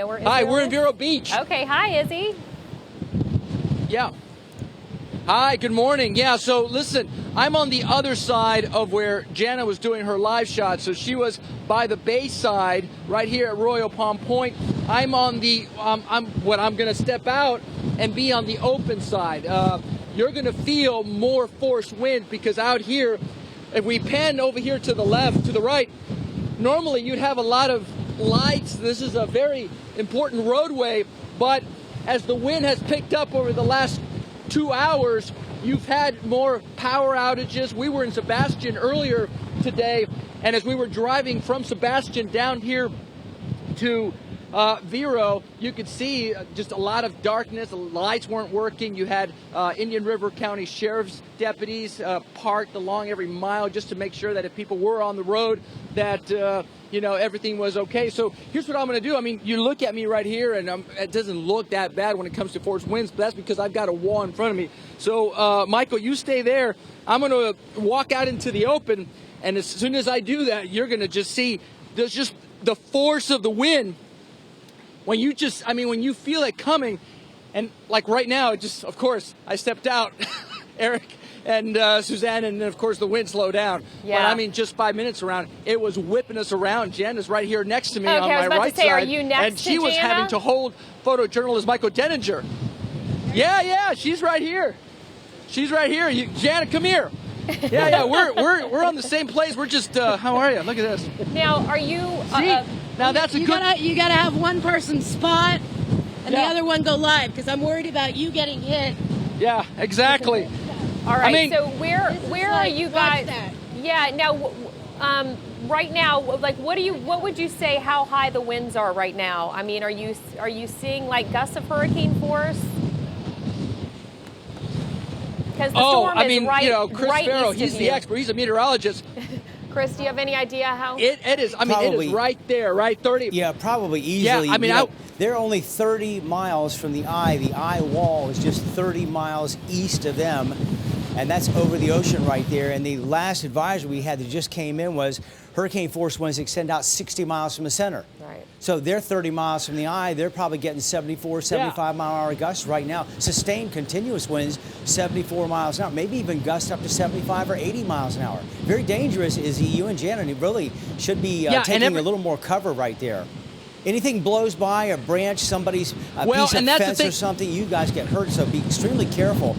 Hi, we're in Vero Beach. Okay, hi, Izzy. Yeah. Hi, good morning. Yeah, so listen, I'm on the other side of where Jana was doing her live shot. So she was by the bay side right here at Royal Palm Point. I'm on the, I'm going to step out and be on the open side. You're going to feel more force winds because out here, if we pan over here to the left, to the right, normally you'd have a lot of lights. This is a very important roadway, but as the wind has picked up over the last 2 hours, you've had more power outages. We were in Sebastian earlier today, and as we were driving from Sebastian down here to Vero, you could see just a lot of darkness. The lights weren't working. You had Indian River County Sheriff's deputies parked along every mile just to make sure that if people were on the road that you know, everything was okay. So here's what I'm going to do. I mean, you look at me right here, and it doesn't look that bad when it comes to force winds, but that's because I've got a wall in front of me. So Michael, you stay there. I'm going to walk out into the open, and as soon as I do that, you're going to just see there's just the force of the wind. When you just, I mean, when you feel it coming, and like right now, it just, of course, I stepped out, Eric and Suzanne, and then of course the wind slowed down. Yeah. But I mean, just 5 minutes around, it was whipping us around. Jana's right here next to me on I was my about right to say, side. are you next and to she was Jana? having to hold photojournalist Michael Denninger. Yeah, she's right here. She's right here. Jana, come here. Yeah, we're on the same place. We're just, how are you? Look at this. Now, are you? See? Now that's a good. You gotta have one person spot and the Yeah. other one go live because I'm worried about you getting hit. Yeah, exactly. All right. I mean, so where are you watch guys? that. Yeah. Now, right now, like, what would you say? How high the winds are right now? I mean, are you seeing like gusts of hurricane force? Because the storm I is mean, right, you know, Chris right Vero, east he's of the you. expert. He's a meteorologist. Chris, do you have any idea how? It is. I mean, it Probably. is right there, right 30. Yeah, probably easily. Yeah, I mean, you know, they're only 30 miles from the eye. The eye wall is just 30 miles east of them, and that's over the ocean right there. And the last advisory we had that just came in was hurricane force winds extend out 60 miles from the center. Right. So they're 30 miles from the eye. They're probably getting 74, 75 mile an hour gusts right now. Sustained continuous winds, 74 miles an hour, maybe even gusts up to 75 or 80 miles an hour. Very dangerous, Izzy. You and Janet, you really should be taking a little more cover right there. Anything blows by, a branch, somebody's piece of fence or something, you guys get hurt, so be extremely careful.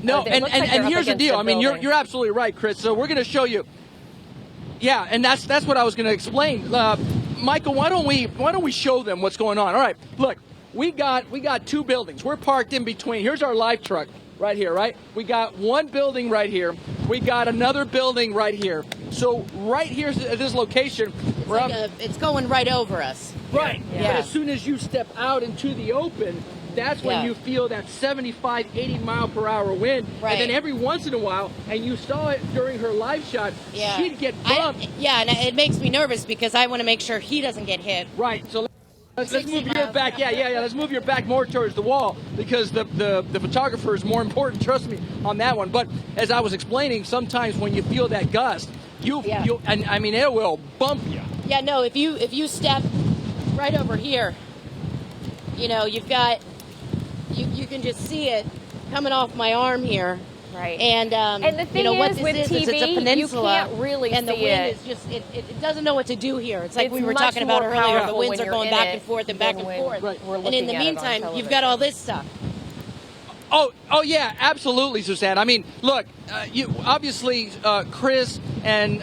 No, It looks like they're and up here's the against deal. a I mean, building. you're absolutely right, Chris. So we're going to show you. Yeah, and that's what I was going to explain. Michael, why don't we show them what's going on? All right, look, we got two buildings. We're parked in between. Here's our live truck right here, right? We got one building right here. We got another building right here. So right here at this location, It's going right over us. right. Yeah. But as soon as you step out into the open, that's when Yeah. you feel that 75, 80 mile per hour wind. Right. And then every once in a while, and you saw it during her live shot, Yeah. she'd get bumped. And it makes me nervous because I want to make sure he doesn't get hit. Right. So let's move 60 your miles back. an hour. Yeah. Let's move your back more towards the wall because the photographer is more important. Trust me on that one. But as I was explaining, sometimes when you feel that gust, and I mean, it will bump you. Yeah, no, if you step right over here, you know, you've got, you can just see it coming off my arm here. Right. And the thing you know, what is, this with is TV, it's a peninsula, you can't really and the see wind it. is just it doesn't know what to do here. It's like It's we were much talking about more earlier. The powerful winds when are you're going in back it and forth and back than and when forth. we're And in looking the at it on meantime, you've got all this stuff. Oh yeah, absolutely, Suzanne. I mean, look, you obviously Chris and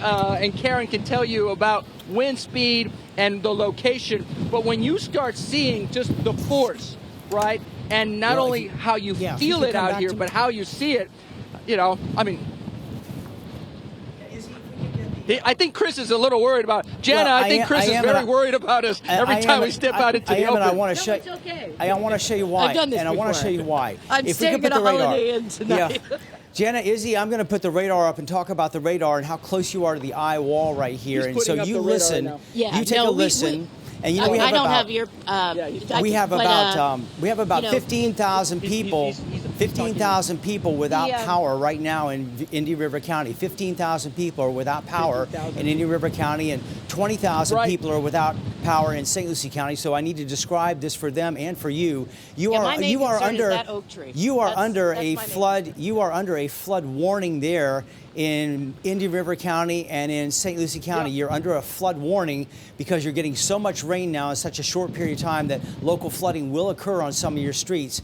Karen can tell you about wind speed and the location, but when you start seeing just the force, right, and not Well, only how you if feel you it could come out back here, to but me. how you see it, you know, I mean. I think Chris is a little worried about Jana. Well, I think Chris is very worried about us every time we step out into the open. I want to show. it's okay. I want to show you why, I've done this and I want to before. show you why. I'm If we staying could put at a the radar- Holiday Inn tonight. Yeah. Jana, Izzy, I'm going to put the radar up and talk about the radar and how close you are to the eye wall right here. He's And so putting up you the radar listen. right now. Yeah, you take no, a we- listen. And you know, we have I don't about, have your. we have about you know, 15,000 people. he's 15,000 people without The, power right now in Indian River County. 15,000 people are without power 15,000. in Indian River County, and 20,000 Right. people are without power in St. Lucie County. So I need to describe this for them and for you. You Yeah, my are main you are concern is under that oak tree. you are That's- under that's a my main flood. You are under a flood warning there in Indian River County and in St. Lucie County. Yeah. You're under a flood warning because you're getting so much rain now in such a short period of time that local flooding will occur on some of your streets.